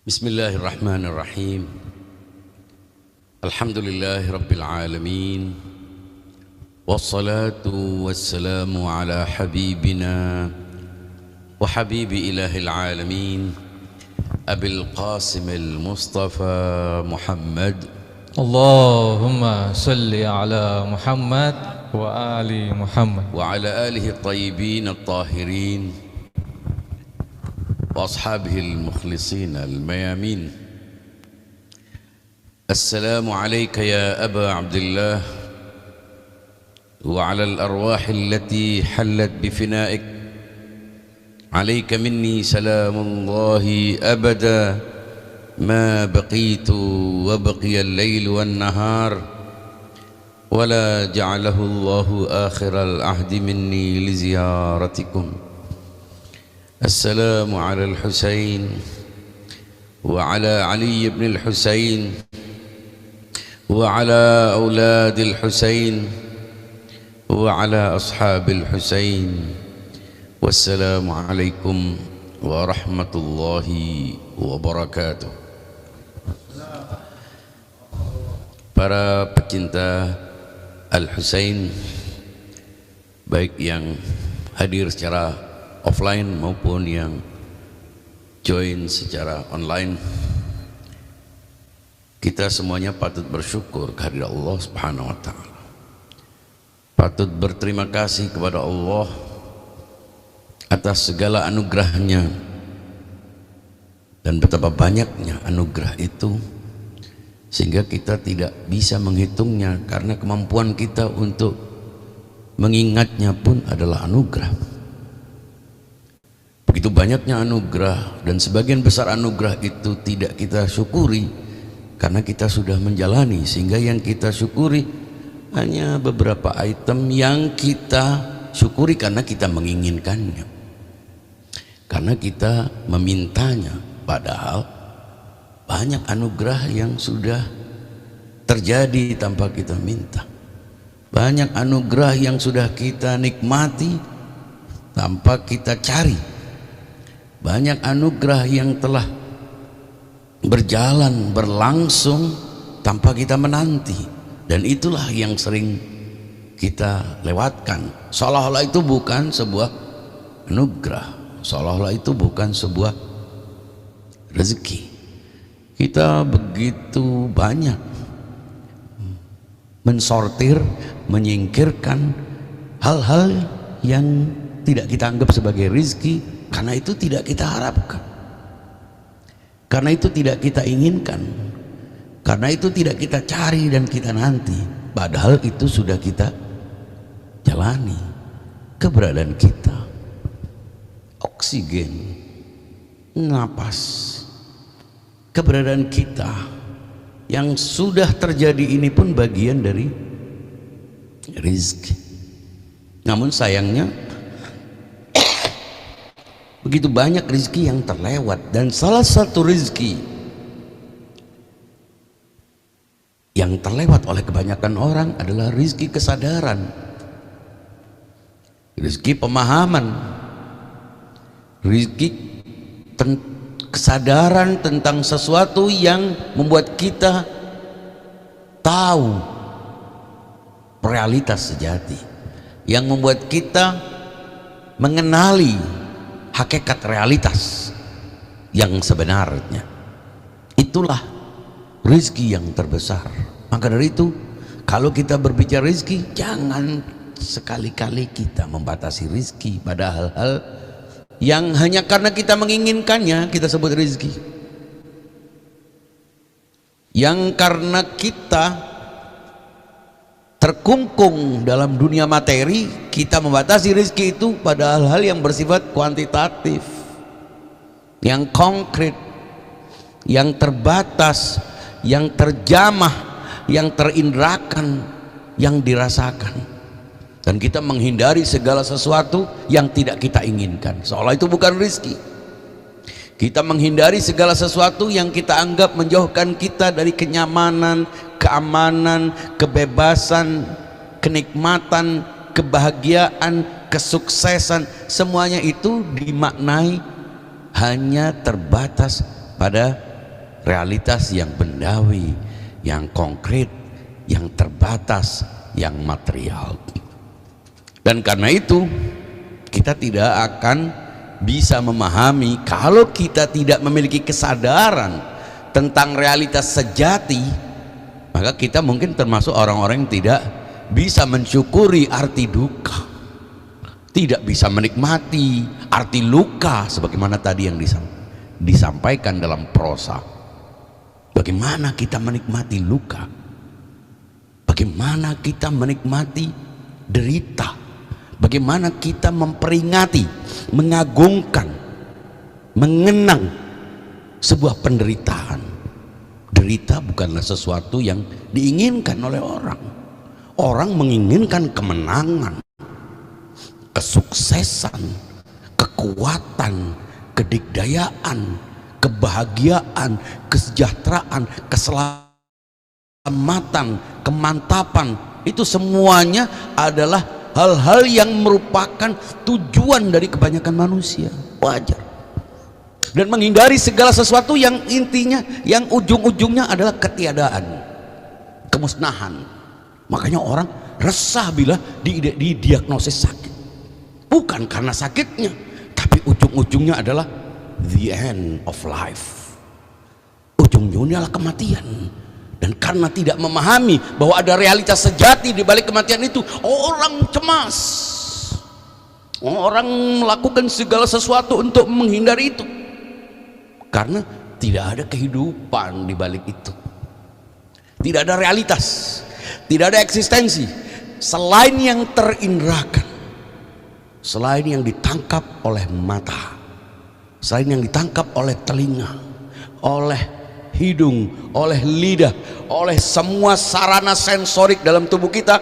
Bismillahirrahmanirrahim. Alhamdulillahi rabbil alamin. Wassalatu wassalamu ala habibina wa habibi ilahil alamin Abil Qasim al-Mustafa Muhammad. Allahumma salli ala Muhammad wa ali Muhammad wa ala alihi at-tayyibin at-tahirin wa ashabihi al-mukhlisin al-mayamin. Assalamu alayka ya Aba Abdullah wa ala al-arwah allati hallat bifina'ik. Alayka minni salamullahi abada ma baqitu wa baqiya al-layl wan-nahar wa la ja'alahu Allahu akhiral ahdi minni li ziyaratikum. Assalamu ala al-Husain wa ala Ali ibn al-Husain wa ala awlad al-Husain wa ala ashab al-Husain. Wassalamu alaikum warahmatullahi wabarakatuh. Para pecinta Al-Husain, baik yang hadir secara offline maupun yang join secara online, kita semuanya patut bersyukur kehadirat Allah Subhanahu wa ta'ala. Patut berterima kasih kepada Allah atas segala anugerahnya, dan betapa banyaknya anugerah itu sehingga kita tidak bisa menghitungnya, karena kemampuan kita untuk mengingatnya pun adalah anugerah. Begitu banyaknya anugerah, dan sebagian besar anugerah itu tidak kita syukuri karena kita sudah menjalani, sehingga yang kita syukuri hanya beberapa item yang kita syukuri karena kita menginginkannya, karena kita memintanya. Padahal banyak anugerah yang sudah terjadi tanpa kita minta, banyak anugerah yang sudah kita nikmati tanpa kita cari, banyak anugerah yang telah berjalan berlangsung tanpa kita menanti, dan itulah yang sering kita lewatkan, seolah-olah itu bukan sebuah anugerah, seolah-olah itu bukan sebuah rezeki. Kita begitu banyak mensortir, menyingkirkan hal-hal yang tidak kita anggap sebagai rezeki, karena itu tidak kita harapkan, karena itu tidak kita inginkan, karena itu tidak kita cari dan kita nanti. Padahal itu sudah kita jalani. Keberadaan kita, oksigen, napas, keberadaan kita yang sudah terjadi ini pun bagian dari rezeki. Namun sayangnya begitu banyak rezeki yang terlewat, dan salah satu rezeki yang terlewat oleh kebanyakan orang adalah rezeki kesadaran, rezeki pemahaman, rezeki kesadaran tentang sesuatu yang membuat kita tahu realitas sejati, yang membuat kita mengenali hakikat realitas yang sebenarnya. Itulah rezeki yang terbesar. Maka dari itu, kalau kita berbicara rezeki, jangan sekali-kali kita membatasi rezeki pada hal-hal yang hanya karena kita menginginkannya kita sebut rezeki, yang karena kita terkungkung dalam dunia materi, kita membatasi rezeki itu pada hal-hal yang bersifat kuantitatif, yang konkret, yang terbatas, yang terjamah, yang terindrakan, yang dirasakan, dan kita menghindari segala sesuatu yang tidak kita inginkan, seolah itu bukan rezeki. Kita menghindari segala sesuatu yang kita anggap menjauhkan kita dari kenyamanan, keamanan, kebebasan, kenikmatan, kebahagiaan, kesuksesan. Semuanya itu dimaknai hanya terbatas pada realitas yang bendawi, yang konkret, yang terbatas, yang material. Dan karena itu kita tidak akan bisa memahami kalau kita tidak memiliki kesadaran tentang realitas sejati. Maka kita mungkin termasuk orang-orang yang tidak bisa mensyukuri arti duka, tidak bisa menikmati arti luka sebagaimana tadi yang disampaikan dalam prosa. Bagaimana kita menikmati luka, bagaimana kita menikmati derita, bagaimana kita memperingati, mengagungkan, mengenang sebuah penderitaan. Derita bukanlah sesuatu yang diinginkan oleh orang. Orang menginginkan kemenangan, kesuksesan, kekuatan, kedikdayaan, kebahagiaan, kesejahteraan, keselamatan, kemantapan. Itu semuanya adalah hal-hal yang merupakan tujuan dari kebanyakan manusia. Wajar. Dan menghindari segala sesuatu yang intinya, yang ujung-ujungnya adalah ketiadaan, kemusnahan. Makanya orang resah bila didiagnosis sakit, bukan karena sakitnya, tapi ujung-ujungnya adalah the end of life, ujung-ujungnya adalah kematian. Dan karena tidak memahami bahwa ada realitas sejati di balik kematian itu, orang cemas, orang melakukan segala sesuatu untuk menghindari itu, karena tidak ada kehidupan di balik itu, tidak ada realitas, tidak ada eksistensi selain yang terindrakan, selain yang ditangkap oleh mata, selain yang ditangkap oleh telinga, oleh hidung, oleh lidah, oleh semua sarana sensorik dalam tubuh kita.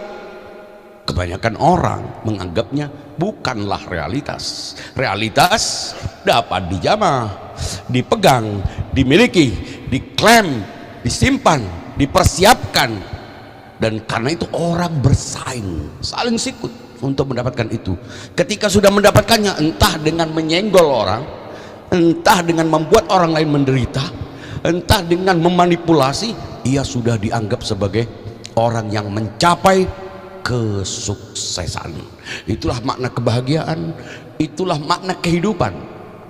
Kebanyakan orang menganggapnya bukanlah realitas. Realitas dapat dijamah, dipegang, dimiliki, diklaim, disimpan, dipersiapkan. Dan karena itu orang bersaing, saling sikut untuk mendapatkan itu. Ketika sudah mendapatkannya, entah dengan menyenggol orang, entah dengan membuat orang lain menderita, entah dengan memanipulasi, ia sudah dianggap sebagai orang yang mencapai kesuksesan. Itulah makna kebahagiaan, itulah makna kehidupan.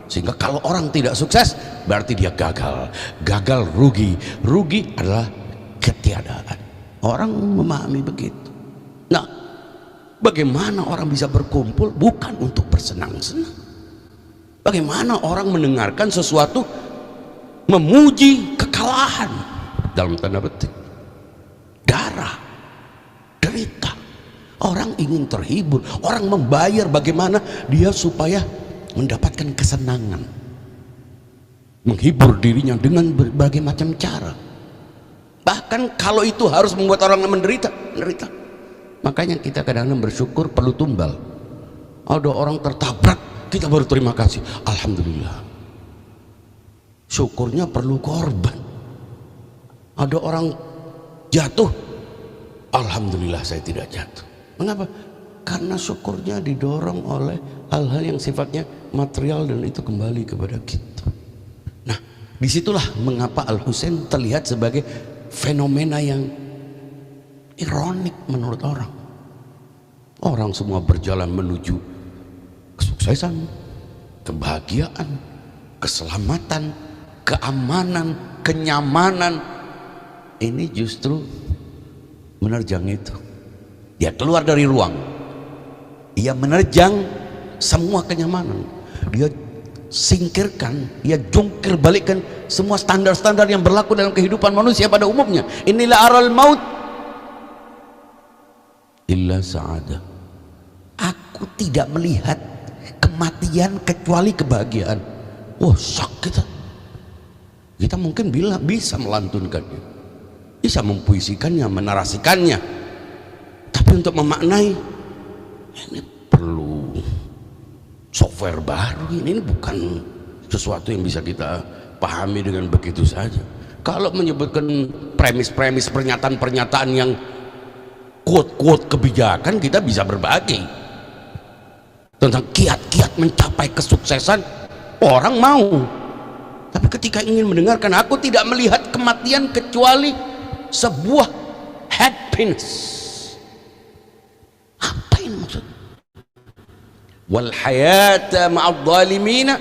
Sehingga kalau orang tidak sukses, berarti dia gagal. Gagal, rugi. Rugi adalah ketiadaan. Orang memahami begitu. Nah, bagaimana orang bisa berkumpul bukan untuk bersenang-senang? Bagaimana orang mendengarkan sesuatu memuji kekalahan, dalam tanda petik, darah, derita? Orang ingin terhibur, orang membayar bagaimana dia supaya mendapatkan kesenangan, menghibur dirinya dengan berbagai macam cara. Bahkan kalau itu harus membuat orang menderita. Makanya kita kadang-kadang bersyukur perlu tumbal. Ada orang tertabrak, kita baru terima kasih, alhamdulillah. Syukurnya perlu korban. Ada orang jatuh, alhamdulillah saya tidak jatuh. Mengapa? Karena syukurnya didorong oleh hal-hal yang sifatnya material, dan itu kembali kepada kita. Nah, disitulah mengapa Al-Husain terlihat sebagai fenomena yang ironik menurut orang. Orang semua berjalan menuju kesuksesan, kebahagiaan, keselamatan, keamanan, kenyamanan. Ini justru menerjang itu. Dia keluar dari ruang, ia menerjang semua kenyamanan, dia singkirkan, ia jungkir balikkan semua standar-standar yang berlaku dalam kehidupan manusia pada umumnya. Inilah aral maut illa sa'adah. Aku tidak melihat kematian kecuali kebahagiaan. Wah, sakit. Kita mungkin bisa melantunkannya, bisa mempuisikannya, menarasikannya, tapi untuk memaknai ini perlu software baru. Ini bukan sesuatu yang bisa kita pahami dengan begitu saja. Kalau menyebutkan premis-premis, pernyataan-pernyataan yang quote-quote kebijakan, kita bisa berbagi tentang kiat-kiat mencapai kesuksesan. Orang mau, Tapi ketika ingin mendengarkan, aku tidak melihat kematian kecuali sebuah happiness. Apa ini maksudnya? Wal hayata ma'adh dhalimina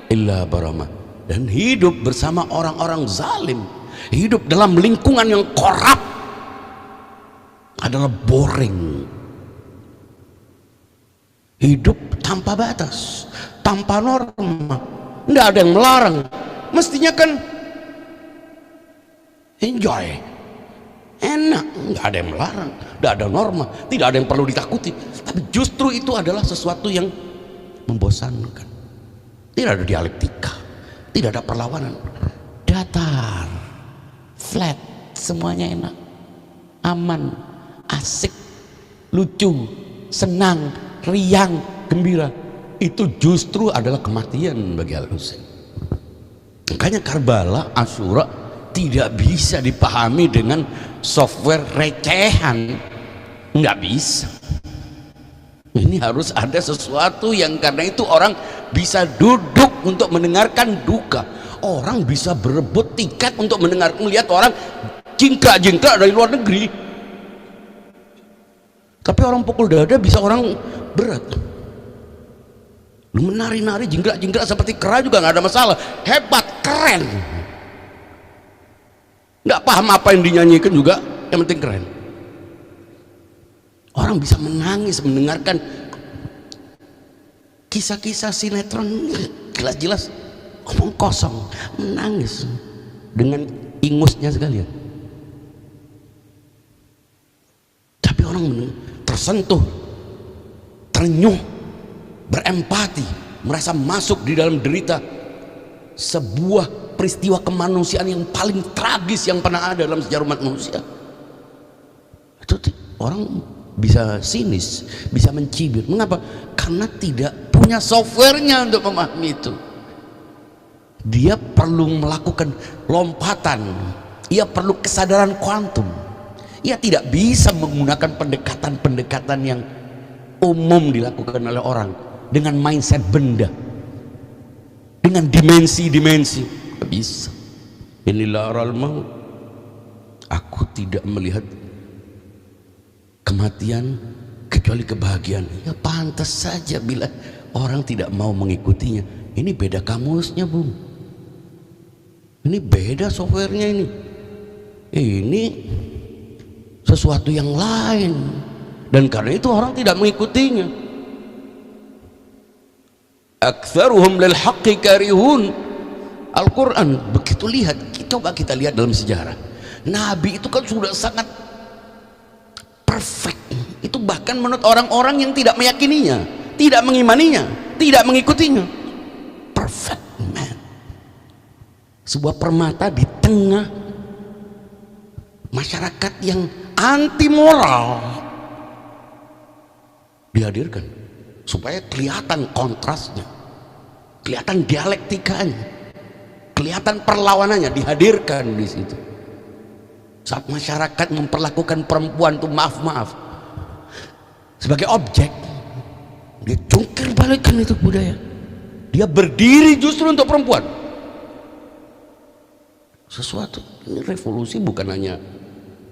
illa barama. Dan hidup bersama orang-orang zalim, hidup dalam lingkungan yang korup adalah boring. Hidup tanpa batas, tanpa norma, tidak ada yang melarang. Mestinya kan enjoy, enak, nggak ada yang melarang, tidak ada norma, tidak ada yang perlu ditakuti. Tapi justru itu adalah sesuatu yang membosankan. Tidak ada dialektika, tidak ada perlawanan, datar, flat, semuanya enak, aman, asik, lucu, senang, riang, gembira. Itu justru adalah kematian bagi Al-Husain. Makanya Karbala, Asyura tidak bisa dipahami dengan software recehan, nggak bisa. Ini harus ada sesuatu yang, karena itu orang bisa duduk untuk mendengarkan duka. Orang bisa berebut tiket untuk melihat orang jingkrak-jingkrak dari luar negeri. Tapi orang pukul dada bisa orang berat. Lu menari-nari jingkrak-jingkrak seperti kera juga nggak ada masalah. Hebat, keren. Nggak paham apa yang dinyanyikan juga, yang penting keren. Orang bisa menangis mendengarkan kisah-kisah sinetron, jelas-jelas omong kosong, menangis dengan ingusnya sekalian. Tapi orang tersentuh, terenyuh, berempati, merasa masuk di dalam derita sebuah peristiwa kemanusiaan yang paling tragis yang pernah ada dalam sejarah umat manusia. Itu orang bisa sinis, bisa mencibir. Mengapa? Karena tidak punya softwarenya untuk memahami itu. Dia perlu melakukan lompatan, ia perlu kesadaran kuantum. Ia tidak bisa menggunakan pendekatan-pendekatan yang umum dilakukan oleh orang dengan mindset benda, dengan dimensi-dimensi. Tidak bisa. Inilah aral maut. Aku tidak melihat kematian kecuali kebahagiaan. Ya pantas saja bila orang tidak mau mengikutinya. Ini beda kamusnya, Bung. Ini beda softwarenya ini. Ini sesuatu yang lain. Dan karena itu orang tidak mengikutinya. Aktsaruhum lil haqqi karihun. Al-Quran, begitu lihat, coba kita lihat dalam sejarah. Nabi itu kan sudah sangat perfect. Itu bahkan menurut orang-orang yang tidak meyakininya, tidak mengimaninya, tidak mengikutinya. Perfect man. Sebuah permata di tengah masyarakat yang anti moral dihadirkan supaya kelihatan kontrasnya, kelihatan dialektikanya, kelihatan perlawanannya, dihadirkan di situ. Saat masyarakat memperlakukan perempuan itu maaf sebagai objek, dia jungkir balikan itu budaya. Dia berdiri justru untuk perempuan. Sesuatu ini revolusi bukan hanya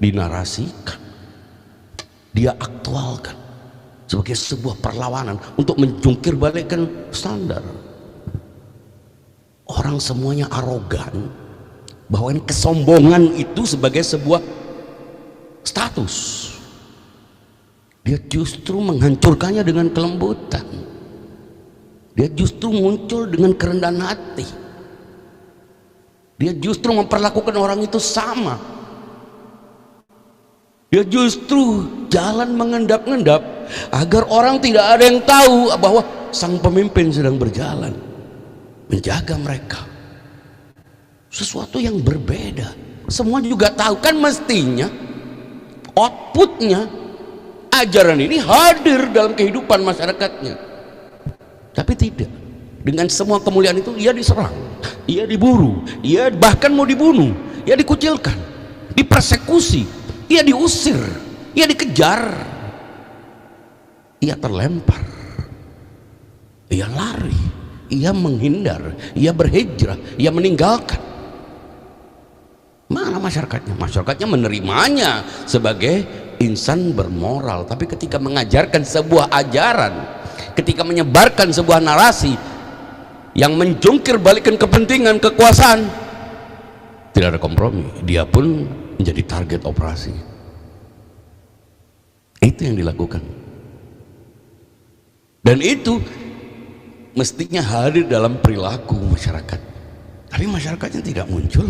dinarasikan, dia aktualkan sebagai sebuah perlawanan untuk menjungkir balikkan standar. Orang semuanya arogan bahwa kesombongan itu sebagai sebuah status. Dia justru menghancurkannya dengan kelembutan. Dia justru muncul dengan kerendahan hati. Dia justru memperlakukan orang itu sama. Dia justru jalan mengendap-endap agar orang tidak ada yang tahu bahwa sang pemimpin sedang berjalan menjaga mereka. Sesuatu yang berbeda. Semua juga tahu, kan mestinya outputnya ajaran ini hadir dalam kehidupan masyarakatnya. Tapi tidak. Dengan semua kemuliaan itu ia diserang, ia diburu, ia bahkan mau dibunuh, ia dikucilkan, dipersekusi, ia diusir, ia dikejar, ia terlempar, ia lari, ia menghindar, ia berhijrah, ia meninggalkan. Mana masyarakatnya? Masyarakatnya menerimanya sebagai insan bermoral, tapi ketika mengajarkan sebuah ajaran, ketika menyebarkan sebuah narasi yang menjungkir balikan kepentingan kekuasaan, tidak ada kompromi, dia pun menjadi target operasi. Itu yang dilakukan, dan itu mestinya hadir dalam perilaku masyarakat, tapi masyarakatnya tidak muncul.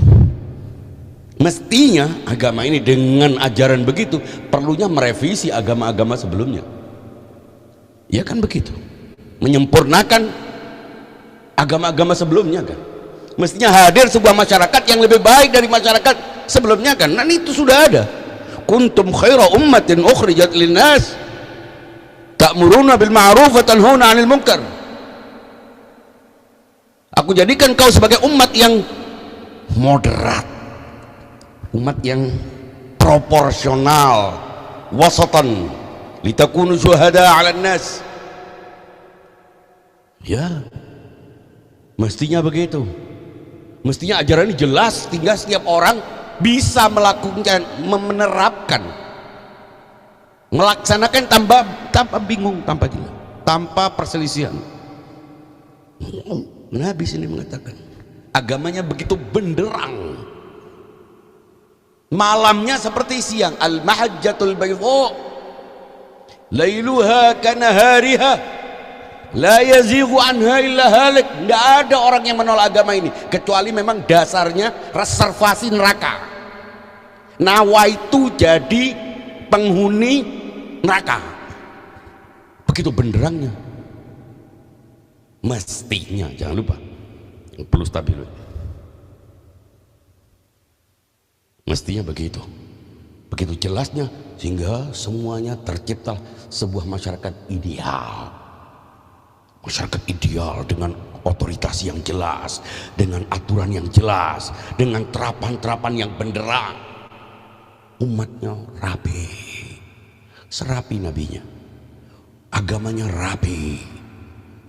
Mestinya agama ini dengan ajaran begitu perlunya merevisi agama-agama sebelumnya, ya kan begitu, menyempurnakan agama-agama sebelumnya kan. Mestinya hadir sebuah masyarakat yang lebih baik dari masyarakat sebelumnya kan, dan itu sudah ada. Kuntum khaira ummatin ukhrijat linnas ta'muruna bil ma'ruf wa tanhauna 'anil munkar. Aku jadikan kau sebagai umat yang moderat, umat yang proporsional, wasatan, litakunu syuhada 'alan nas. Ya, mestinya begitu. Mestinya ajaran ini jelas, tinggal setiap orang bisa melakukan, menerapkan, melaksanakan tanpa bingung, tanpa gila, tanpa perselisihan. Nabi sini mengatakan agamanya begitu benderang, malamnya seperti siang, al-mahajjatul baydha lailuha kanahariha la yazighu anha illa halik. Tidak ada orang yang menolak agama ini kecuali memang dasarnya reservasi neraka, nawaitu jadi penghuni neraka. Begitu benderangnya. Mestinya, jangan lupa, perlu stabil, mestinya begitu, begitu jelasnya, sehingga semuanya tercipta sebuah masyarakat ideal. Masyarakat ideal dengan otoritas yang jelas, dengan aturan yang jelas, dengan terapan-terapan yang benderang. Umatnya rapi, serapi nabinya, agamanya rapi,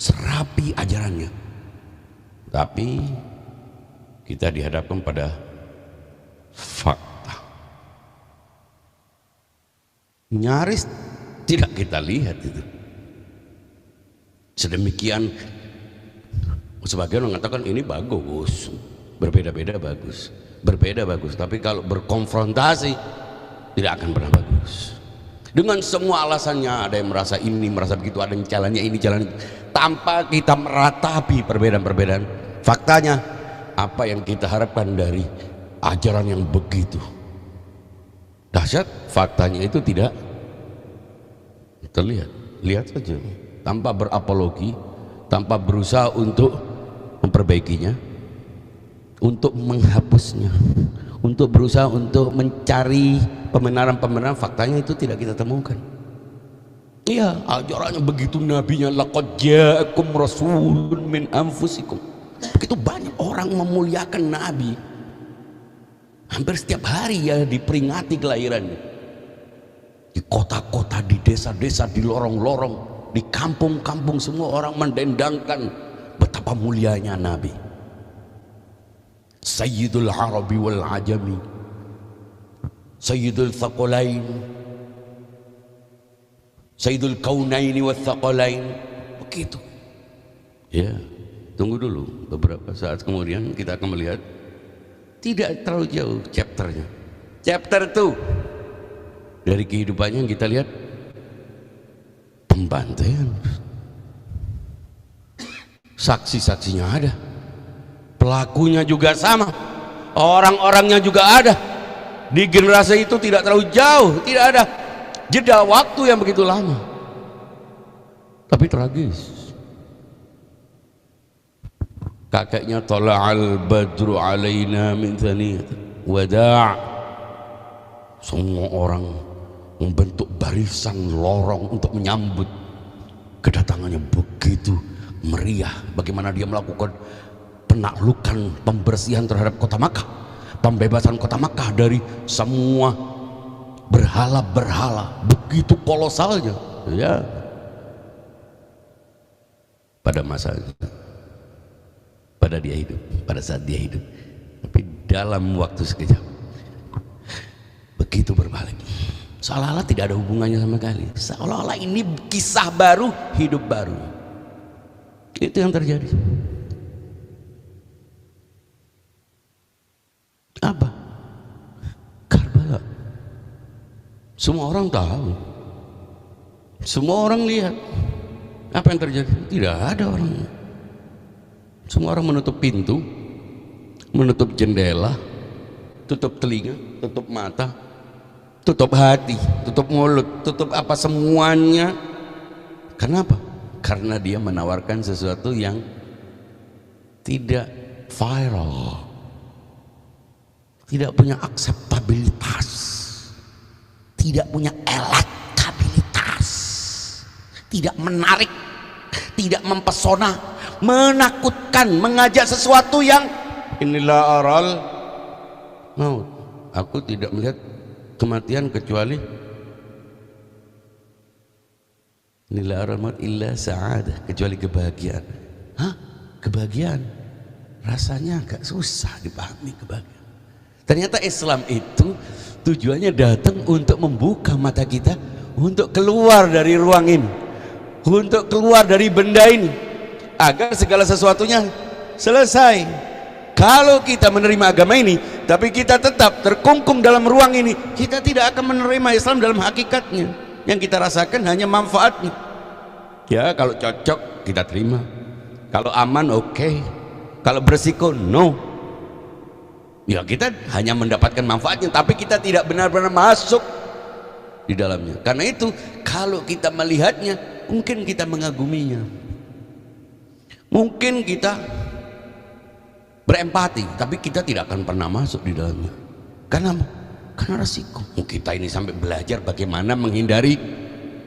serapi ajarannya. Tapi kita dihadapkan pada fakta, nyaris tidak kita lihat itu. Sedemikian, sebagian mengatakan ini bagus, berbeda-beda bagus, berbeda bagus, tapi kalau berkonfrontasi tidak akan pernah bagus. Dengan semua alasannya, ada yang merasa ini, merasa begitu, ada yang jalannya ini, jalan itu, tanpa kita meratapi perbedaan-perbedaan. Faktanya, apa yang kita harapkan dari ajaran yang begitu dahsyat, faktanya itu tidak terlihat. Lihat saja, tanpa berapologi, tanpa berusaha untuk memperbaikinya, untuk menghapusnya, untuk berusaha untuk mencari pembenaran-pembenaran, faktanya itu tidak kita temukan. Iya, ajarannya begitu, nabinya laqad ja'akum rasulun min anfusikum. Begitu banyak orang memuliakan nabi, hampir setiap hari ya diperingati kelahirannya, di kota-kota, di desa-desa, di lorong-lorong, di kampung-kampung, semua orang mendendangkan betapa mulianya Nabi, Sayyidul Arabi wal Ajami, Sayyidul Thaqalain, Sayyidul Kaunaini wal Thaqalain. Begitu ya. Tunggu dulu, beberapa saat kemudian kita akan melihat, tidak terlalu jauh chapternya, chapter 2 dari kehidupannya kita lihat pembantaian. Saksi-saksinya ada, pelakunya juga sama, orang-orangnya juga ada. Di generasi itu tidak terlalu jauh, tidak ada jeda waktu yang begitu lama, tapi tragis. Kakeknya tala'al badru alaina min thaniyat wada', semua orang membentuk barisan lorong untuk menyambut kedatangannya. Begitu meriah bagaimana dia melakukan penaklukan, pembersihan terhadap kota Makkah, pembebasan kota Makkah dari semua berhala-berhala, begitu kolosalnya ya pada masanya. pada dia hidup, pada saat dia hidup. Tapi dalam waktu sekejap begitu berbalik, seolah-olah tidak ada hubungannya sama sekali, seolah-olah ini kisah baru, hidup baru. Itu yang terjadi. Apa? Karbala. Semua orang tahu, semua orang lihat. Apa yang terjadi? Tidak ada orang. Semua orang menutup pintu, menutup jendela, tutup telinga, tutup mata, tutup hati, tutup mulut, tutup apa semuanya. Kenapa? Karena dia menawarkan sesuatu yang tidak viral, tidak punya akseptabilitas, tidak punya elektabilitas, tidak menarik, tidak mempesona, menakutkan, mengajak sesuatu yang inilah aral maut. Aku tidak melihat kematian kecuali inilah aral maut illa sa'adah, kecuali kebahagiaan. Hah? Kebahagiaan? Rasanya agak susah dipahami kebahagiaan. Ternyata Islam itu tujuannya datang untuk membuka mata kita, untuk keluar dari ruang ini, untuk keluar dari benda ini, agar segala sesuatunya selesai. Kalau kita menerima agama ini tapi kita tetap terkungkung dalam ruang ini, kita tidak akan menerima Islam dalam hakikatnya. Yang kita rasakan hanya manfaatnya. Ya, kalau cocok kita terima, kalau aman oke, kalau berisiko no. Ya, kita hanya mendapatkan manfaatnya, tapi kita tidak benar-benar masuk di dalamnya. Karena itu kalau kita melihatnya, mungkin kita mengaguminya, mungkin kita berempati, tapi kita tidak akan pernah masuk di dalamnya. Karena resiko. Kita ini sampai belajar bagaimana menghindari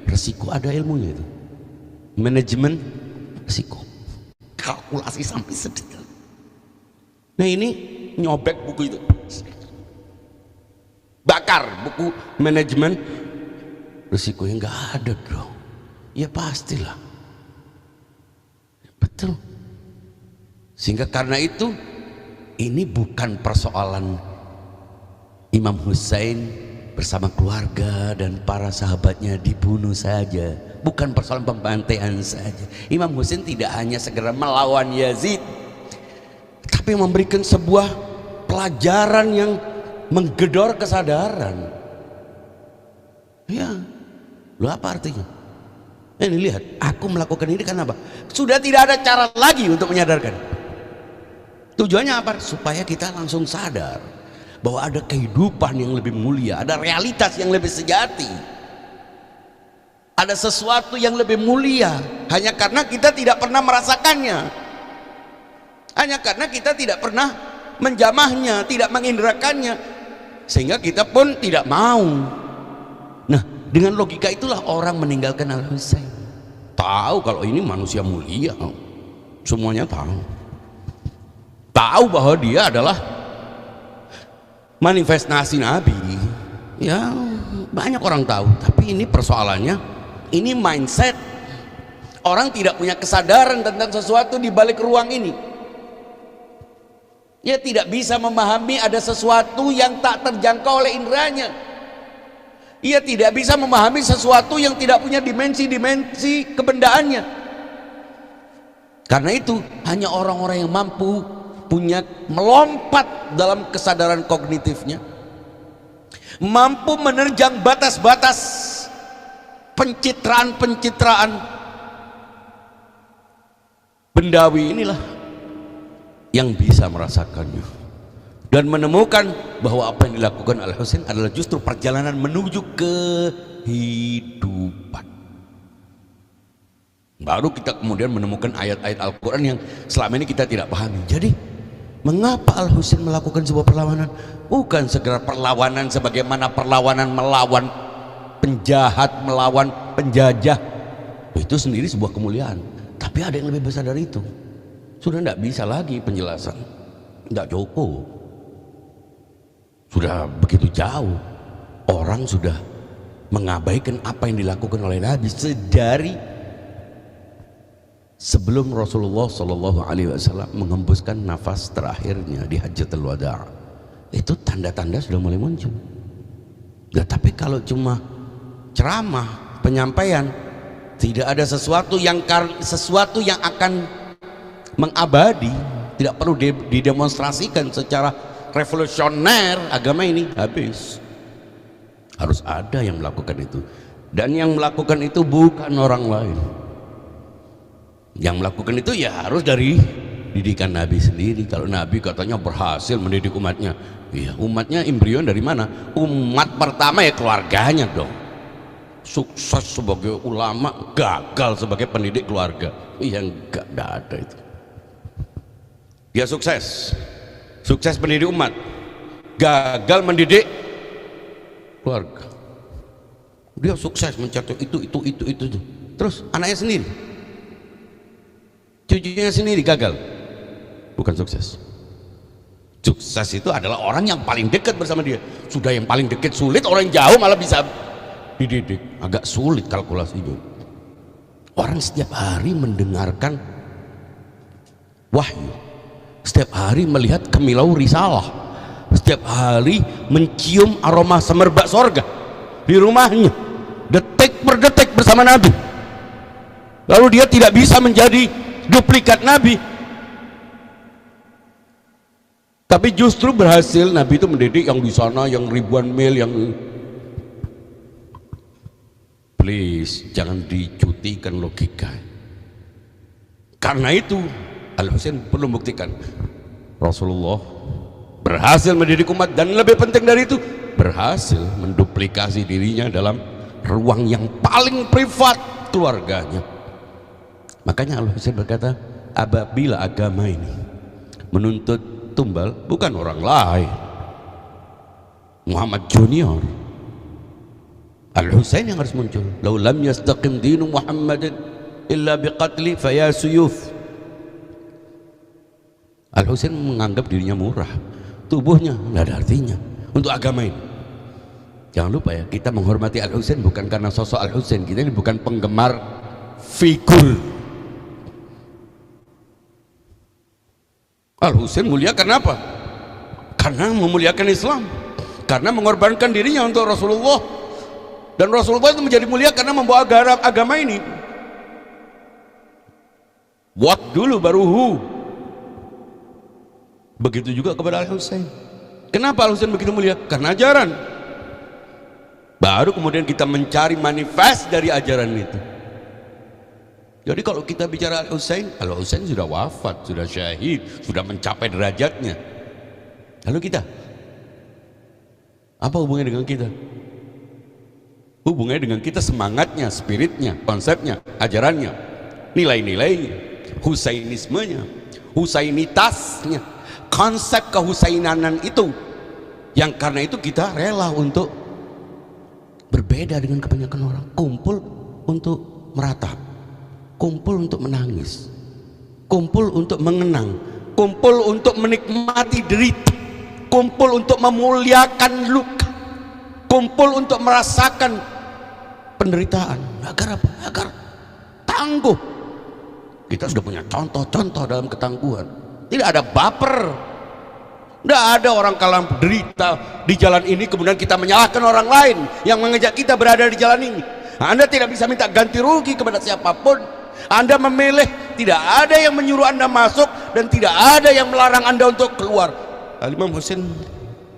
resiko, ada ilmunya itu. Manajemen resiko, kalkulasi sampai sedetail. Nah, ini nyobek buku itu, bakar buku manajemen resiko, yang nggak ada dong. Ya pastilah, betul. Sehingga karena itu ini bukan persoalan Imam Hussein bersama keluarga dan para sahabatnya dibunuh saja, bukan persoalan pembantaian saja. Imam Hussein tidak hanya segera melawan Yazid, tapi memberikan sebuah pelajaran yang menggedor kesadaran. Ya, lu apa artinya? Ini lihat, aku melakukan ini karena apa? Sudah tidak ada cara lagi untuk menyadarkan. Tujuannya apa? Supaya kita langsung sadar bahwa ada kehidupan yang lebih mulia, ada realitas yang lebih sejati, ada sesuatu yang lebih mulia. Hanya karena kita tidak pernah merasakannya, hanya karena kita tidak pernah menjamahnya, tidak menginderakannya, sehingga kita pun tidak mau. Nah, dengan logika itulah orang meninggalkan Al-Husain. Tahu kalau ini manusia mulia, semuanya tahu bahwa dia adalah manifestasi Nabi. Ya, banyak orang tahu, tapi ini persoalannya, ini mindset. Orang tidak punya kesadaran tentang sesuatu di balik ruang ini. Dia tidak bisa memahami ada sesuatu yang tak terjangkau oleh inderanya. Ia tidak bisa memahami sesuatu yang tidak punya dimensi-dimensi kebendaannya. Karena itu hanya orang-orang yang mampu punya melompat dalam kesadaran kognitifnya, mampu menerjang batas-batas pencitraan-pencitraan bendawi inilah yang bisa merasakannya dan menemukan bahwa apa yang dilakukan Al-Husain adalah justru perjalanan menuju kehidupan. Baru kita kemudian menemukan ayat-ayat Al-Quran yang selama ini kita tidak pahami. Jadi mengapa Al-Husain melakukan sebuah perlawanan? Bukan segera perlawanan sebagaimana perlawanan melawan penjahat, melawan penjajah. Itu sendiri sebuah kemuliaan. Tapi ada yang lebih besar dari itu. Sudah tidak bisa lagi penjelasan, tidak cukup. Sudah begitu jauh, orang sudah mengabaikan apa yang dilakukan oleh Nabi sedari sebelum Rasulullah Shallallahu Alaihi Wasallam mengembuskan nafas terakhirnya di Hajjatul Wada, itu tanda-tanda sudah mulai muncul. Ya, tapi kalau cuma ceramah, penyampaian, tidak ada sesuatu yang akan mengabadi, tidak perlu didemonstrasikan secara revolusioner, agama ini habis. Harus ada yang melakukan itu, dan yang melakukan itu bukan orang lain. Yang melakukan itu ya harus dari didikan Nabi sendiri. Kalau Nabi katanya berhasil mendidik umatnya, iya, umatnya embrion dari mana? Umat pertama ya keluarganya dong. Sukses sebagai ulama, gagal sebagai pendidik keluarga. Iya, enggak ada itu. Dia sukses mendidik umat, gagal mendidik keluarga. Dia sukses mencatat itu. Terus anaknya sendiri, cucunya sendiri gagal, bukan sukses. Sukses itu adalah orang yang paling dekat bersama dia. Sudah yang paling dekat sulit, orang jauh malah bisa dididik. Agak sulit kalkulasinya. Orang setiap hari mendengarkan wahyu, setiap hari melihat kemilau risalah, setiap hari mencium aroma semerbak sorga di rumahnya, detik per detik bersama Nabi. Lalu dia tidak bisa menjadi duplikat Nabi, tapi justru berhasil. Nabi itu mendidik yang di sana, yang ribuan mil, yang please jangan dicutikan logika. Karena itu Al-Husain perlu membuktikan Rasulullah berhasil mendidik umat, dan lebih penting dari itu berhasil menduplikasi dirinya dalam ruang yang paling privat, keluarganya. Makanya Al-Husain berkata, apabila agama ini menuntut tumbal, bukan orang lain, Muhammad Junior, Al-Husain yang harus muncul. Lau lam yastaqim dinu Muhammadin illa biqatli faya suyuf. Al-Husain menganggap dirinya murah, tubuhnya nggak ada artinya untuk agama ini. Jangan lupa ya, kita menghormati Al-Husain bukan karena sosok Al-Husain. Kita ini bukan penggemar figur. Al-Husain mulia karena apa? Karena memuliakan Islam, karena mengorbankan dirinya untuk Rasulullah. Dan Rasulullah itu menjadi mulia karena membawa agama ini. Buat dulu baru begitu juga kepada Al-Husain. Kenapa Al-Husain begitu mulia? Karena ajaran. Baru kemudian kita mencari manifest dari ajaran itu. Jadi kalau kita bicara Al-Husain sudah wafat, sudah syahid, sudah mencapai derajatnya. Lalu kita, apa hubungannya dengan kita? Hubungannya dengan kita semangatnya, spiritnya, konsepnya, ajarannya, nilai-nilainya, Husainismenya, Husainitasnya, konsep kehusainanan itu, yang karena itu kita rela untuk berbeda dengan kebanyakan orang. Kumpul untuk meratap, kumpul untuk menangis, kumpul untuk mengenang, kumpul untuk menikmati derita, kumpul untuk memuliakan luka, kumpul untuk merasakan penderitaan. Agar apa? Agar tangguh. Kita sudah punya contoh-contoh dalam ketangguhan. Tidak ada baper, tidak ada orang kalah derita di jalan ini kemudian kita menyalahkan orang lain yang mengajak kita berada di jalan ini. Anda tidak bisa minta ganti rugi kepada siapapun. Anda memilih, tidak ada yang menyuruh Anda masuk dan tidak ada yang melarang Anda untuk keluar. Al-Imam Husain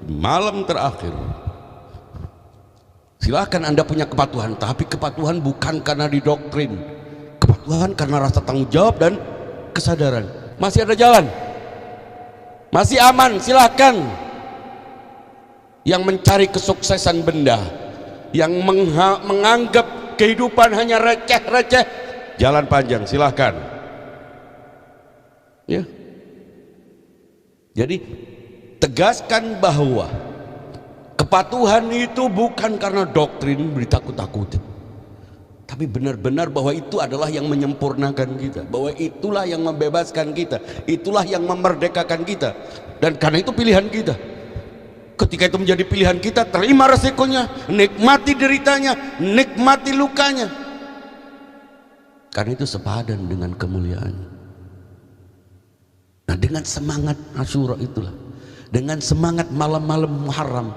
malam terakhir, silahkan Anda punya kepatuhan, tapi kepatuhan bukan karena didoktrin, kepatuhan karena rasa tanggung jawab dan kesadaran. Masih ada jalan, masih aman, silahkan. Yang mencari kesuksesan benda, yang menganggap kehidupan hanya receh-receh, jalan panjang, silahkan ya. Jadi tegaskan bahwa kepatuhan itu bukan karena doktrin ditakut-takuti, tapi benar-benar bahwa itu adalah yang menyempurnakan kita, bahwa itulah yang membebaskan kita, itulah yang memerdekakan kita. Dan karena itu pilihan kita. Ketika itu menjadi pilihan kita, terima resikonya, nikmati deritanya, nikmati lukanya. karena itu sepadan dengan kemuliaan. Nah, dengan semangat Asyura itulah, dengan semangat malam-malam Muharram,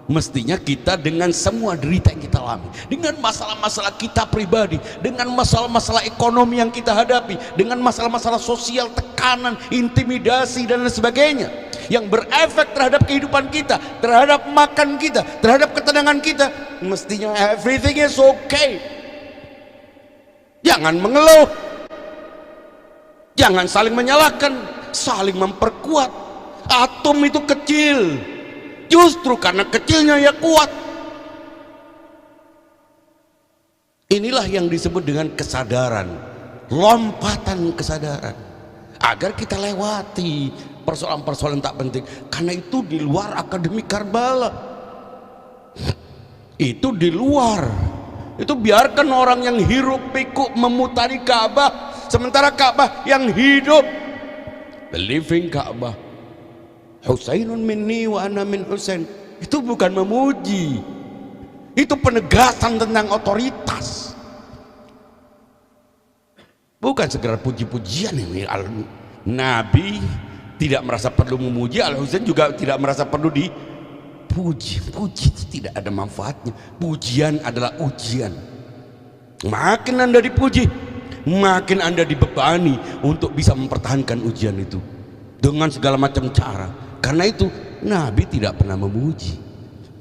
mestinya kita dengan semua derita yang kita alami, dengan masalah-masalah kita pribadi, dengan masalah-masalah ekonomi yang kita hadapi, dengan masalah-masalah sosial, tekanan, intimidasi dan lain sebagainya yang berefek terhadap kehidupan kita, terhadap makan kita, terhadap ketenangan kita, mestinya everything is okay. Jangan mengeluh, jangan saling menyalahkan, saling memperkuat. Atom itu kecil, justru karena kecilnya ya kuat. Inilah yang disebut dengan kesadaran, lompatan kesadaran, agar kita lewati persoalan-persoalan tak penting. Karena itu di luar akademik Karbala, itu di luar. Itu biarkan orang yang hiruk pikuk memutari Ka'bah, sementara Ka'bah yang hidup, the living Ka'bah. Husainun minni wa ana min Husain, itu bukan memuji, itu penegasan tentang otoritas, bukan sekedar puji-pujian. Ini Nabi tidak merasa perlu memuji, Al Husain juga tidak merasa perlu dipuji. Puji itu tidak ada manfaatnya. Pujian adalah ujian. Makin Anda dipuji, makin Anda dibebani untuk bisa mempertahankan ujian itu dengan segala macam cara. Karena itu Nabi tidak pernah memuji,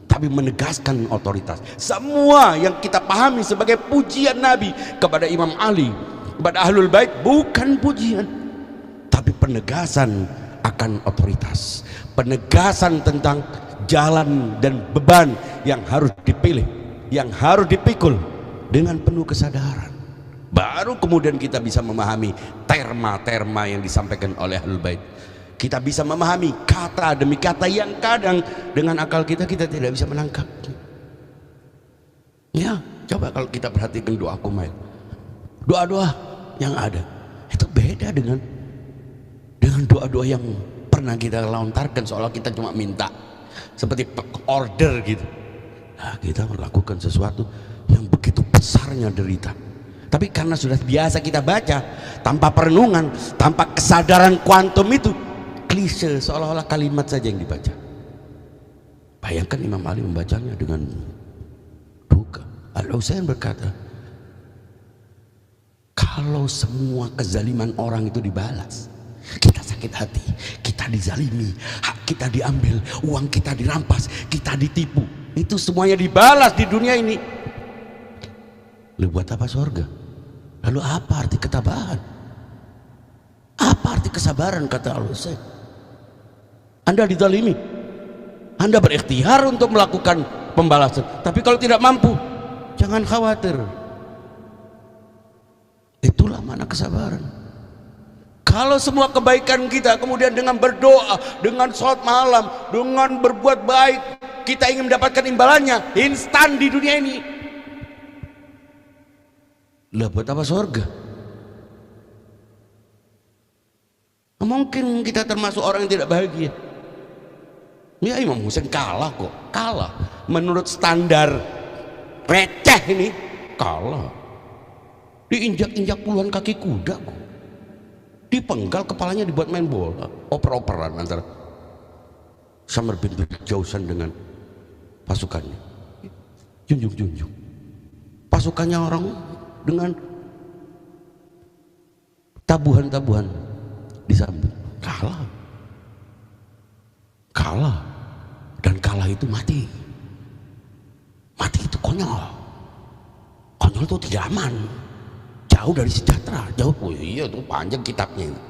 tapi menegaskan otoritas. Semua yang kita pahami sebagai pujian Nabi kepada Imam Ali, kepada Ahlul Bait, bukan pujian, tapi penegasan akan otoritas, penegasan tentang jalan dan beban yang harus dipilih, yang harus dipikul dengan penuh kesadaran. Baru kemudian kita bisa memahami terma-terma yang disampaikan oleh Ahlul Bait. Kita bisa memahami kata demi kata yang kadang dengan akal kita tidak bisa menangkap. Ya, coba kalau kita perhatikan doa Kumail, doa-doa yang ada itu beda dengan doa-doa yang pernah kita lontarkan seolah kita cuma minta, seperti order gitu. Nah, kita melakukan sesuatu yang begitu besarnya derita, tapi karena sudah biasa kita baca tanpa perenungan, tanpa kesadaran kuantum itu, klise, seolah-olah kalimat saja yang dibaca. Bayangkan Imam Ali membacanya dengan duka. Al-Husain berkata, kalau semua kezaliman orang itu dibalas, kita sakit hati, kita dizalimi, hak kita diambil, uang kita dirampas, kita ditipu, itu semuanya dibalas di dunia ini. Lalu buat apa surga? Lalu apa arti ketabahan? Apa arti kesabaran? Kata Al-Husain, Anda dizalimi, Anda berikhtiar untuk melakukan pembalasan, tapi kalau tidak mampu, jangan khawatir. Itulah makna kesabaran. Kalau semua kebaikan kita kemudian dengan berdoa, dengan sholat malam, dengan berbuat baik, kita ingin mendapatkan imbalannya instan di dunia ini, lah buat apa surga? Mungkin kita termasuk orang yang tidak bahagia. Ya, Imam Husain kalah kok, kalah menurut standar receh ini, kalah. Diinjak-injak puluhan kaki kuda kok, dipenggal kepalanya, dibuat main bola, oper-operan antara Samar bin Jausan dengan pasukannya, junjung-junjung pasukannya orang dengan tabuhan-tabuhan disambut, kalah, dan kalah itu mati itu konyol itu tidak aman, jauh dari sejahtera, jauh. Oh iya, itu panjang kitabnya itu.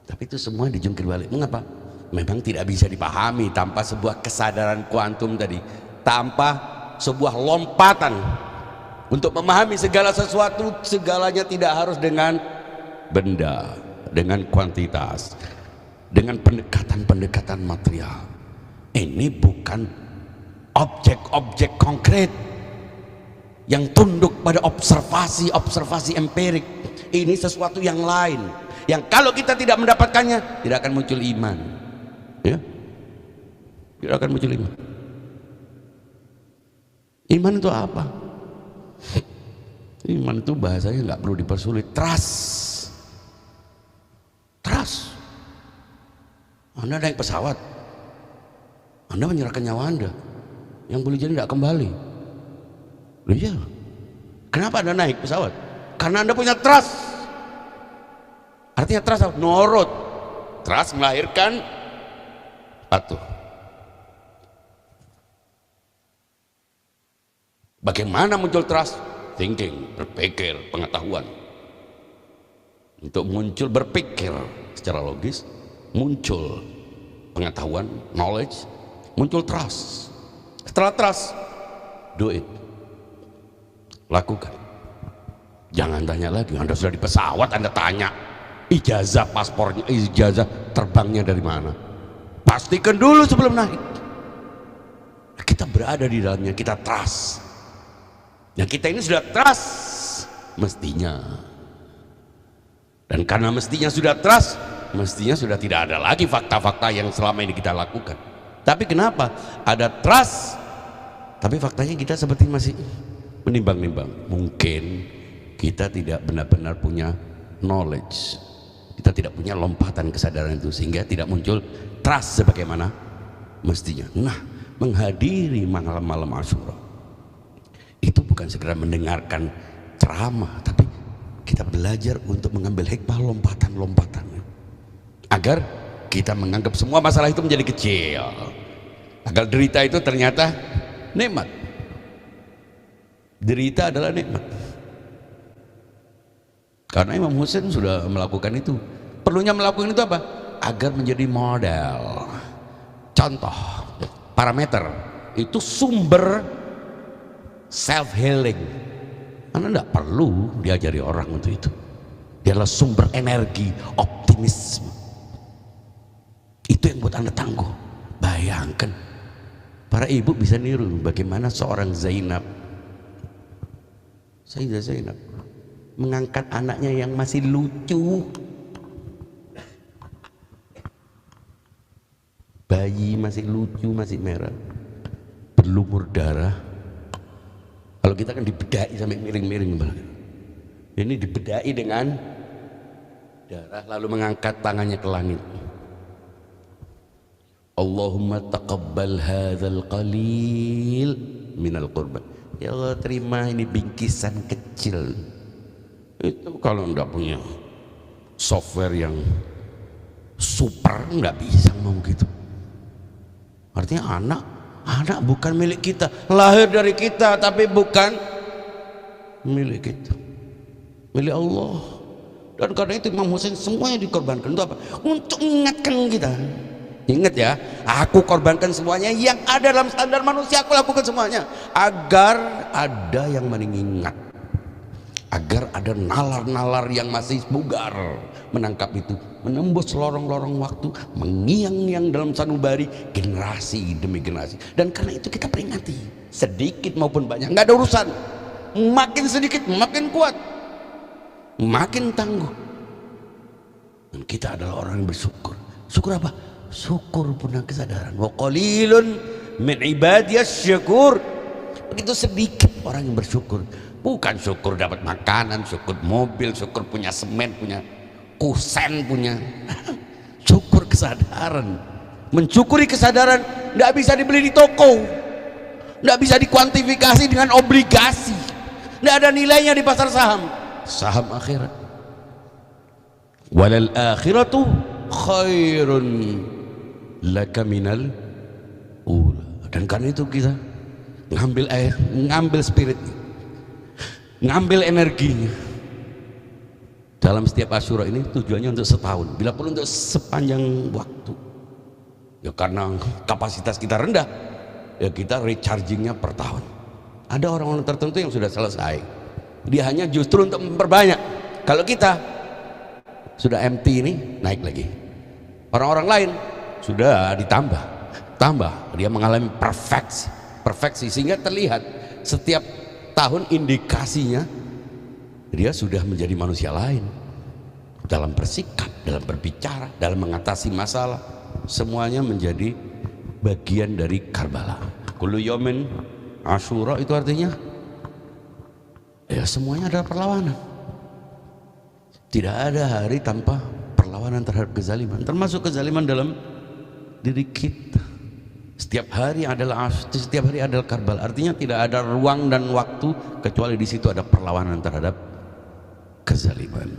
Tapi itu semua dijungkir balik. Mengapa? Memang tidak bisa dipahami tanpa sebuah kesadaran kuantum tadi, tanpa sebuah lompatan untuk memahami segala sesuatu. Segalanya tidak harus dengan benda, dengan kuantitas, dengan pendekatan-pendekatan material. Ini bukan objek-objek konkret yang tunduk pada observasi empirik. Ini sesuatu yang lain, yang kalau kita tidak mendapatkannya, tidak akan muncul iman, ya, tidak akan muncul iman. Iman itu apa? Iman itu bahasanya nggak perlu dipersulit. Trust. Anda naik pesawat, Anda menyerahkan nyawa Anda yang boleh jadi tidak kembali. Iya. Kenapa Anda naik pesawat? Karena Anda punya trust. Artinya trust apa? Nurut. Trust melahirkan patuh. Bagaimana muncul trust? Thinking, berpikir, pengetahuan. Untuk muncul berpikir secara logis, muncul pengetahuan, knowledge, muncul trust. Setelah trust, do it. Lakukan. Jangan tanya lagi. Anda sudah di pesawat, Anda tanya ijazah paspornya, ijazah terbangnya dari mana. Pastikan dulu sebelum naik. Kita berada di dalamnya, kita trust. Yang kita ini sudah trust mestinya. Dan karena mestinya sudah trust, mestinya sudah tidak ada lagi fakta-fakta yang selama ini kita lakukan. Tapi kenapa ada trust tapi faktanya kita seperti masih menimbang-nimbang? Mungkin kita tidak benar-benar punya knowledge, kita tidak punya lompatan kesadaran itu, sehingga tidak muncul trust sebagaimana mestinya. Nah, menghadiri malam-malam Asyura itu bukan sekedar mendengarkan ceramah, tapi kita belajar untuk mengambil hikmah lompatan-lompatan agar kita menganggap semua masalah itu menjadi kecil, agar derita itu ternyata nikmat. Derita adalah nikmat. Karena Imam Husain sudah melakukan itu. Perlunya melakukan itu apa? Agar menjadi model, contoh, parameter. Itu sumber self healing. Anda tidak perlu diajari orang untuk itu. Dia adalah sumber energi, optimisme. Itu yang buat Anda tangguh. Bayangkan, para ibu bisa niru bagaimana seorang Zainab, Sayyidah Zainab, mengangkat anaknya yang masih lucu, bayi masih lucu, masih merah, berlumur darah. Kalau kita kan dibedai sampai miring-miring, ini dibedai dengan darah, lalu mengangkat tangannya ke langit. Allahumma taqabbal hadzal qalil minal qurban. Ya Allah, terima ini bingkisan kecil. Itu kalau enggak punya software yang super enggak bisa ngomong gitu. Artinya anak bukan milik kita, lahir dari kita tapi bukan milik kita, milik Allah. Dan karena itu Imam Husain semuanya dikorbankan untuk apa? Untuk mengingatkan kita. Ingat ya, aku korbankan semuanya yang ada dalam standar manusia, aku lakukan semuanya agar ada yang mengingat, agar ada nalar-nalar yang masih bugar menangkap itu, menembus lorong-lorong waktu, mengiang-ngiang dalam sanubari generasi demi generasi. Dan karena itu kita peringati, sedikit maupun banyak, nggak ada urusan. Makin sedikit makin kuat, makin tangguh. Dan kita adalah orang yang bersyukur. Syukur apa? Syukur punya kesadaran. Wa qalilun min ibadiyas syakur. Begitu sedikit orang yang bersyukur. Bukan syukur dapat makanan, syukur mobil, syukur punya semen, punya kusen, punya syukur kesadaran. Mensyukuri kesadaran tidak bisa dibeli di toko, tidak bisa dikuantifikasi dengan obligasi, tidak ada nilainya di pasar saham. Saham akhirat. Walal akhiratu khairun laka minal ula. Dan karena itu kita ngambil air, ngambil spirit, ngambil energinya dalam setiap Asyura ini. Tujuannya untuk setahun, bila perlu untuk sepanjang waktu. Ya karena kapasitas kita rendah, ya kita rechargingnya per tahun. Ada orang-orang tertentu yang sudah selesai, dia hanya justru untuk memperbanyak. Kalau kita sudah empty ini, naik lagi. Orang-orang lain sudah tambah, dia mengalami perfeksi, sehingga terlihat setiap tahun indikasinya dia sudah menjadi manusia lain dalam bersikap, dalam berbicara, dalam mengatasi masalah. Semuanya menjadi bagian dari Karbala. Kullu yaumin Asyura itu artinya Ya semuanya adalah perlawanan. Tidak ada hari tanpa perlawanan terhadap kezaliman, termasuk kezaliman dalam diri kita. Setiap hari adalah Karbala. Artinya tidak ada ruang dan waktu kecuali di situ ada perlawanan terhadap kezaliman.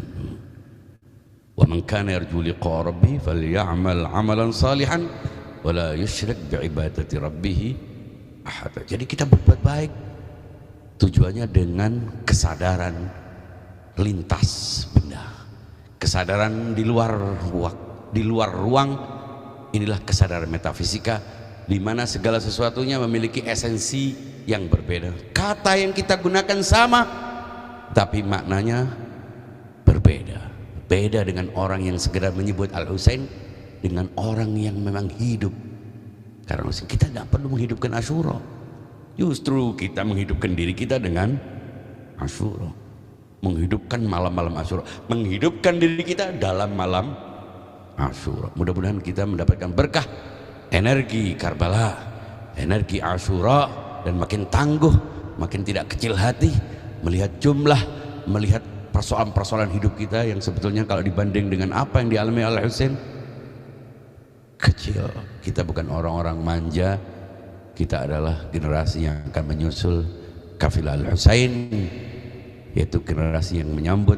Wa man kana yarju liqa rabbih falyamal 'amalan salihan wa la yusyrik bi'ibadati rabbih ahada. Jadi kita berbuat baik tujuannya dengan kesadaran lintas benda, kesadaran di luar ruang. Inilah kesadaran metafisika, di mana segala sesuatunya memiliki esensi yang berbeda. Kata yang kita gunakan sama, tapi maknanya berbeda. Beda dengan orang yang sekedar menyebut Al-Husain dengan orang yang memang hidup. Karena kita tidak perlu menghidupkan Asyura, justru kita menghidupkan diri kita dengan Asyura, menghidupkan malam-malam Asyura, menghidupkan diri kita dalam malam Asyura. Mudah-mudahan kita mendapatkan berkah energi Karbala, energi Asyura, dan makin tangguh, makin tidak kecil hati melihat jumlah, melihat persoalan-persoalan hidup kita yang sebetulnya kalau dibanding dengan apa yang dialami Al-Husain kecil. Kita bukan orang-orang manja, kita adalah generasi yang akan menyusul kafilah Al-Husain, yaitu generasi yang menyambut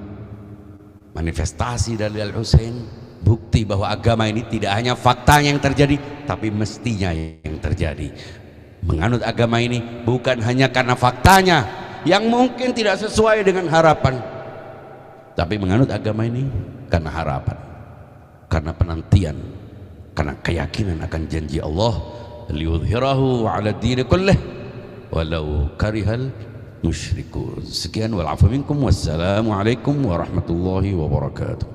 manifestasi dari Al-Husain. Bukti bahwa agama ini tidak hanya faktanya yang terjadi, tapi mestinya yang terjadi. Menganut agama ini bukan hanya karena faktanya yang mungkin tidak sesuai dengan harapan, tapi menganut agama ini karena harapan, karena penantian, karena keyakinan akan janji Allah, liyudhhirahu 'ala dini kullih walau karihal musyrikun. Sekian wal 'afwu minkum, wassalamu alaikum warahmatullahi wabarakatuh.